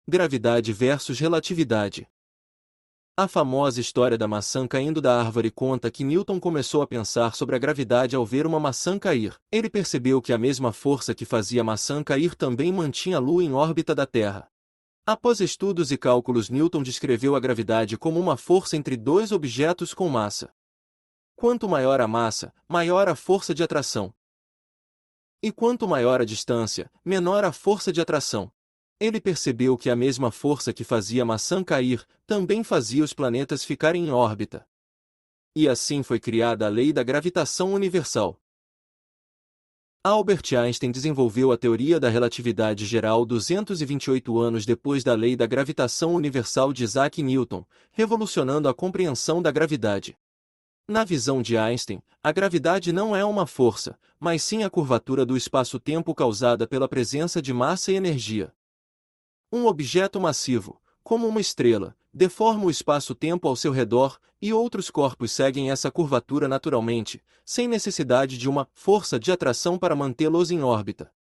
Gravidade versus relatividade. A famosa história da maçã caindo da árvore conta que Newton começou a pensar sobre a gravidade ao ver uma maçã cair. Ele percebeu que a mesma força que fazia a maçã cair também mantinha a Lua em órbita da Terra. Após estudos e cálculos, Newton descreveu a gravidade como uma força entre dois objetos com massa. Quanto maior a massa, maior a força de atração. E quanto maior a distância, menor a força de atração. Ele percebeu que a mesma força que fazia a maçã cair, também fazia os planetas ficarem em órbita. E assim foi criada a lei da gravitação universal. Albert Einstein desenvolveu a teoria da relatividade geral 228 anos depois da lei da gravitação universal de Isaac Newton, revolucionando a compreensão da gravidade. Na visão de Einstein, a gravidade não é uma força, mas sim a curvatura do espaço-tempo causada pela presença de massa e energia. Um objeto massivo, como uma estrela, deforma o espaço-tempo ao seu redor, e outros corpos seguem essa curvatura naturalmente, sem necessidade de uma força de atração para mantê-los em órbita.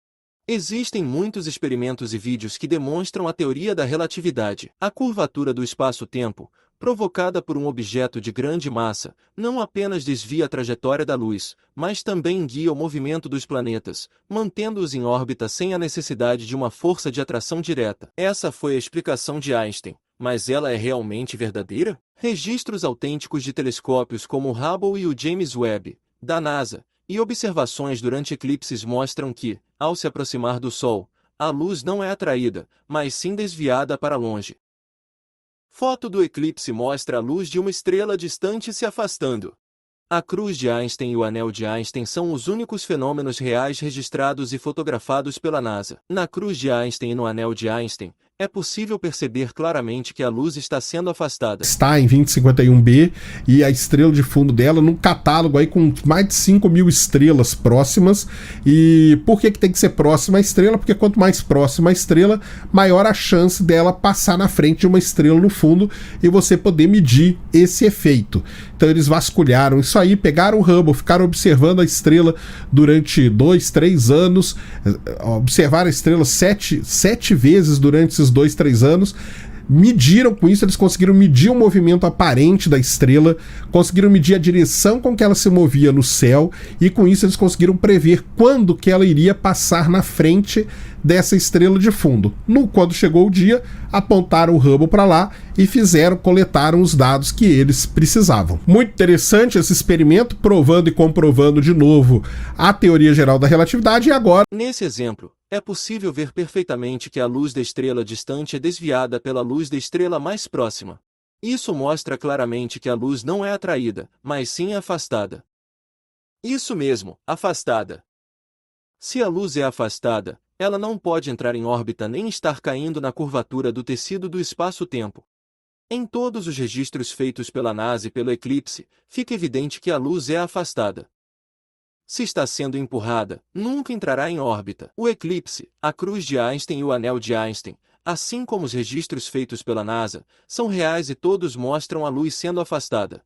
Existem muitos experimentos e vídeos que demonstram a teoria da relatividade. A curvatura do espaço-tempo, provocada por um objeto de grande massa, não apenas desvia a trajetória da luz, mas também guia o movimento dos planetas, mantendo-os em órbita sem a necessidade de uma força de atração direta. Essa foi a explicação de Einstein, mas ela é realmente verdadeira? Registros autênticos de telescópios como o Hubble e o James Webb, da NASA, e observações durante eclipses mostram que, ao se aproximar do Sol, a luz não é atraída, mas sim desviada para longe. Foto do eclipse mostra a luz de uma estrela distante se afastando. A cruz de Einstein e o anel de Einstein são os únicos fenômenos reais registrados e fotografados pela NASA. Na cruz de Einstein e no anel de Einstein, é possível perceber claramente que a luz está sendo afastada. Está em 2051b e a estrela de fundo dela num catálogo aí com mais de 5.000 estrelas próximas. E por que tem que ser próxima a estrela? Porque quanto mais próxima a estrela, maior a chance dela passar na frente de uma estrela no fundo e você poder medir esse efeito. Então eles vasculharam isso aí, pegaram o Hubble, ficaram observando a estrela durante 2, 3 anos, observaram a estrela sete vezes durante esses 2, 3 anos, mediram com isso, eles conseguiram medir o movimento aparente da estrela, conseguiram medir a direção com que ela se movia no céu, e com isso eles conseguiram prever quando que ela iria passar na frente dessa estrela de fundo. Quando chegou o dia, apontaram o Hubble para lá e coletaram os dados que eles precisavam. Muito interessante esse experimento, provando e comprovando de novo a teoria geral da relatividade. E agora, nesse exemplo, é possível ver perfeitamente que a luz da estrela distante é desviada pela luz da estrela mais próxima. Isso mostra claramente que a luz não é atraída, mas sim afastada. Isso mesmo, afastada. Se a luz é afastada, ela não pode entrar em órbita nem estar caindo na curvatura do tecido do espaço-tempo. Em todos os registros feitos pela NASA e pelo eclipse, fica evidente que a luz é afastada. Se está sendo empurrada, nunca entrará em órbita. O eclipse, a cruz de Einstein e o anel de Einstein, assim como os registros feitos pela NASA, são reais e todos mostram a luz sendo afastada.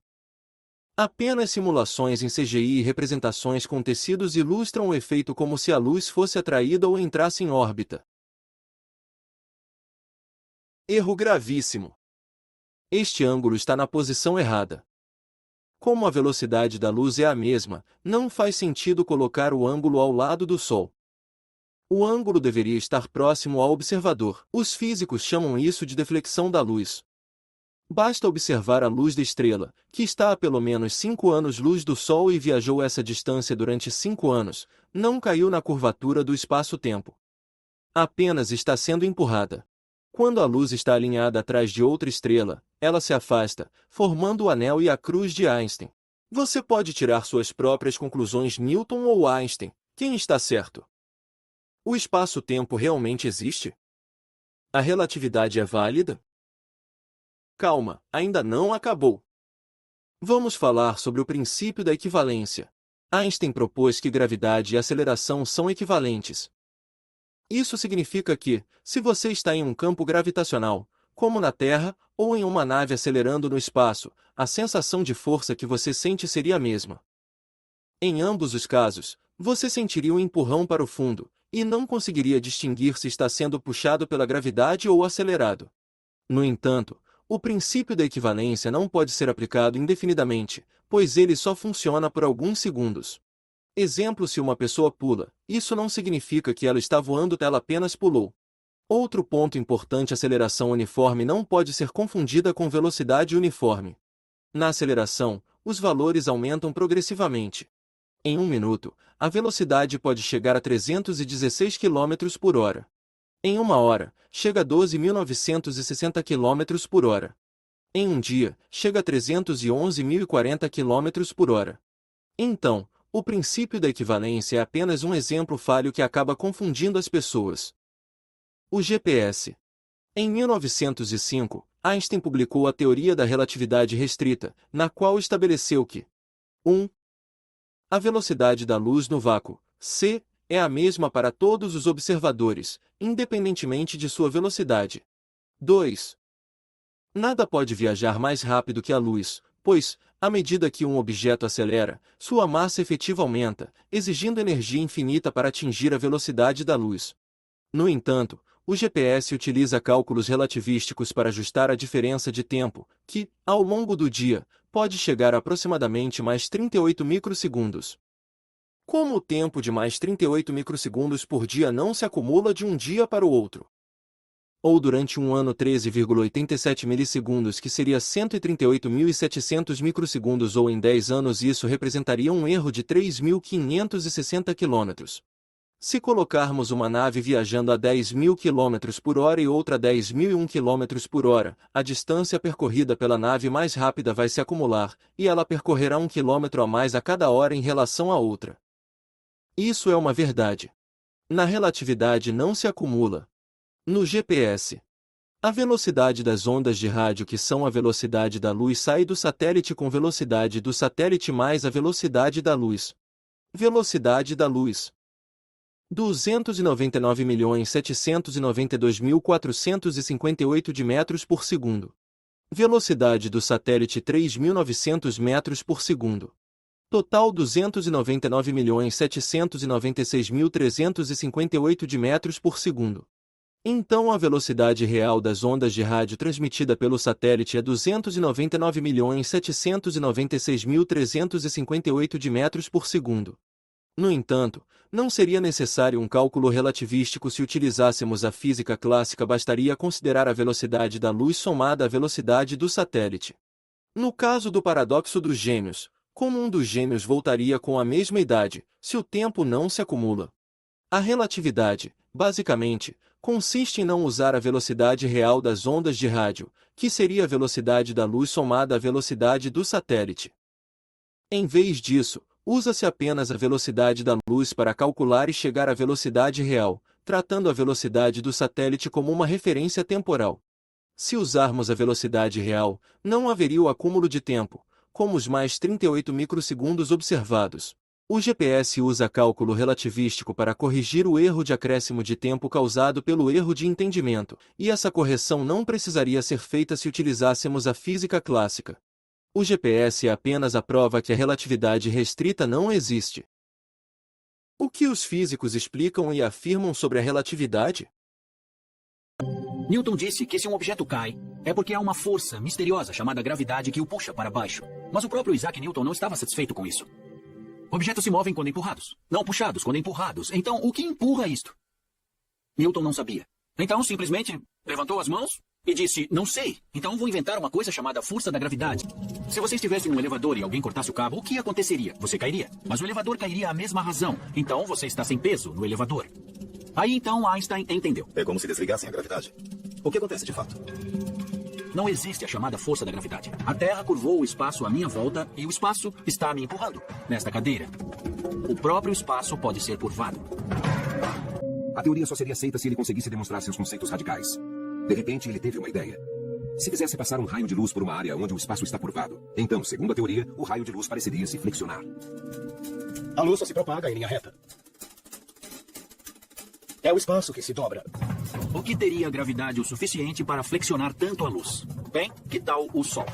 Apenas simulações em CGI e representações com tecidos ilustram o efeito como se a luz fosse atraída ou entrasse em órbita. Erro gravíssimo. Este ângulo está na posição errada. Como a velocidade da luz é a mesma, não faz sentido colocar o ângulo ao lado do Sol. O ângulo deveria estar próximo ao observador. Os físicos chamam isso de deflexão da luz. Basta observar a luz da estrela, que está a pelo menos 5 anos-luz do Sol e viajou essa distância durante 5 anos, não caiu na curvatura do espaço-tempo. Apenas está sendo empurrada. Quando a luz está alinhada atrás de outra estrela, ela se afasta, formando o anel e a cruz de Einstein. Você pode tirar suas próprias conclusões, Newton ou Einstein. Quem está certo? O espaço-tempo realmente existe? A relatividade é válida? Calma, ainda não acabou. Vamos falar sobre o princípio da equivalência. Einstein propôs que gravidade e aceleração são equivalentes. Isso significa que, se você está em um campo gravitacional, como na Terra, ou em uma nave acelerando no espaço, a sensação de força que você sente seria a mesma. Em ambos os casos, você sentiria um empurrão para o fundo, e não conseguiria distinguir se está sendo puxado pela gravidade ou acelerado. No entanto, o princípio da equivalência não pode ser aplicado indefinidamente, pois ele só funciona por alguns segundos. Exemplo: se uma pessoa pula, isso não significa que ela está voando, ela apenas pulou. Outro ponto importante: a aceleração uniforme não pode ser confundida com velocidade uniforme. Na aceleração, os valores aumentam progressivamente. Em 1 minuto, a velocidade pode chegar a 316 km por hora. Em 1 hora, chega a 12.960 km por hora. Em um dia, chega a 311.040 km por hora. Então, o princípio da equivalência é apenas um exemplo falho que acaba confundindo as pessoas. O GPS. Em 1905, Einstein publicou a teoria da relatividade restrita, na qual estabeleceu que 1. A velocidade da luz no vácuo, c, é a mesma para todos os observadores, independentemente de sua velocidade. 2. Nada pode viajar mais rápido que a luz, pois, à medida que um objeto acelera, sua massa efetiva aumenta, exigindo energia infinita para atingir a velocidade da luz. No entanto, o GPS utiliza cálculos relativísticos para ajustar a diferença de tempo, que, ao longo do dia, pode chegar a aproximadamente mais 38 microsegundos. Como o tempo de mais 38 microsegundos por dia não se acumula de um dia para o outro? Ou durante um ano 13,87 milissegundos, que seria 138.700 microsegundos, ou em 10 anos isso representaria um erro de 3.560 km. Se colocarmos uma nave viajando a 10.000 km por hora e outra a 10.001 km por hora, a distância percorrida pela nave mais rápida vai se acumular, e ela percorrerá 1 km a mais a cada hora em relação à outra. Isso é uma verdade. Na relatividade não se acumula. No GPS, a velocidade das ondas de rádio, que são a velocidade da luz, sai do satélite com velocidade do satélite mais a velocidade da luz. Velocidade da luz: 299.792.458 de metros por segundo. Velocidade do satélite: 3.900 metros por segundo. Total: 299.796.358 de metros por segundo. Então a velocidade real das ondas de rádio transmitida pelo satélite é 299.796.358 de metros por segundo. No entanto, não seria necessário um cálculo relativístico se utilizássemos a física clássica, bastaria considerar a velocidade da luz somada à velocidade do satélite. No caso do paradoxo dos gêmeos, como um dos gêmeos voltaria com a mesma idade, se o tempo não se acumula? A relatividade, basicamente, consiste em não usar a velocidade real das ondas de rádio, que seria a velocidade da luz somada à velocidade do satélite. Em vez disso, usa-se apenas a velocidade da luz para calcular e chegar à velocidade real, tratando a velocidade do satélite como uma referência temporal. Se usarmos a velocidade real, não haveria o acúmulo de tempo, como os mais 38 microsegundos observados. O GPS usa cálculo relativístico para corrigir o erro de acréscimo de tempo causado pelo erro de entendimento, e essa correção não precisaria ser feita se utilizássemos a física clássica. O GPS é apenas a prova que a relatividade restrita não existe. O que os físicos explicam e afirmam sobre a relatividade? Newton disse que se um objeto cai, é porque há uma força misteriosa chamada gravidade que o puxa para baixo. Mas o próprio Isaac Newton não estava satisfeito com isso. Objetos se movem quando empurrados, não puxados quando empurrados. Então, o que empurra isto? Newton não sabia. Então, simplesmente levantou as mãos e disse, não sei. Então, vou inventar uma coisa chamada força da gravidade. Se você estivesse num elevador e alguém cortasse o cabo, o que aconteceria? Você cairia. Mas o elevador cairia à mesma razão. Então, você está sem peso no elevador. Aí, então, Einstein entendeu. É como se desligassem a gravidade. O que acontece de fato? Não existe a chamada força da gravidade. A Terra curvou o espaço à minha volta e o espaço está me empurrando nesta cadeira. O próprio espaço pode ser curvado. A teoria só seria aceita se ele conseguisse demonstrar seus conceitos radicais. De repente, ele teve uma ideia. Se fizesse passar um raio de luz por uma área onde o espaço está curvado, então, segundo a teoria, o raio de luz pareceria se flexionar. A luz só se propaga em linha reta. É o espaço que se dobra. O que teria gravidade o suficiente para flexionar tanto a luz? Bem, que tal o Sol?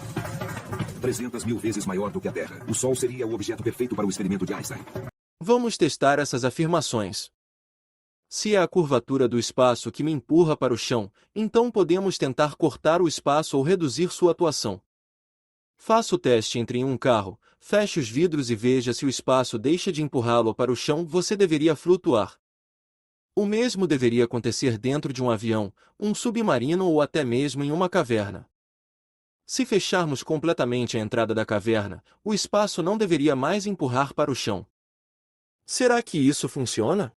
300.000 vezes maior do que a Terra. O Sol seria o objeto perfeito para o experimento de Einstein. Vamos testar essas afirmações. Se é a curvatura do espaço que me empurra para o chão, então podemos tentar cortar o espaço ou reduzir sua atuação. Faça o teste entre um carro, feche os vidros e veja se o espaço deixa de empurrá-lo para o chão. Você deveria flutuar. O mesmo deveria acontecer dentro de um avião, um submarino ou até mesmo em uma caverna. Se fecharmos completamente a entrada da caverna, o espaço não deveria mais empurrar para o chão. Será que isso funciona?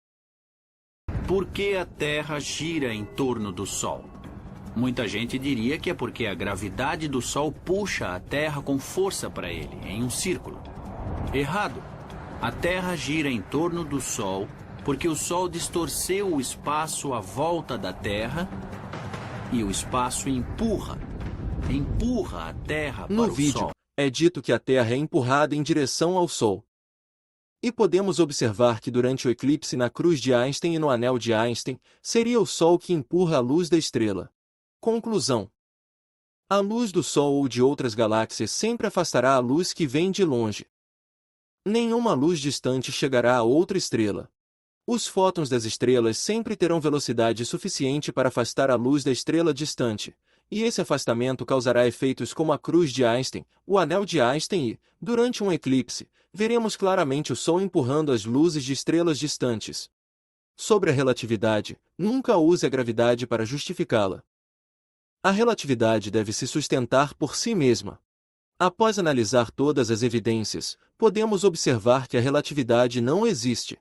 Por que a Terra gira em torno do Sol? Muita gente diria que é porque a gravidade do Sol puxa a Terra com força para ele, em um círculo. Errado. A Terra gira em torno do Sol porque o Sol distorceu o espaço à volta da Terra e o espaço empurra a Terra para No o vídeo, Sol. é dito que a Terra é empurrada em direção ao Sol. E podemos observar que durante o eclipse na cruz de Einstein e no anel de Einstein, seria o Sol que empurra a luz da estrela. Conclusão: a luz do Sol ou de outras galáxias sempre afastará a luz que vem de longe. Nenhuma luz distante chegará a outra estrela. Os fótons das estrelas sempre terão velocidade suficiente para afastar a luz da estrela distante, e esse afastamento causará efeitos como a cruz de Einstein, o anel de Einstein e, durante um eclipse, veremos claramente o Sol empurrando as luzes de estrelas distantes. Sobre a relatividade, nunca use a gravidade para justificá-la. A relatividade deve se sustentar por si mesma. Após analisar todas as evidências, podemos observar que a relatividade não existe.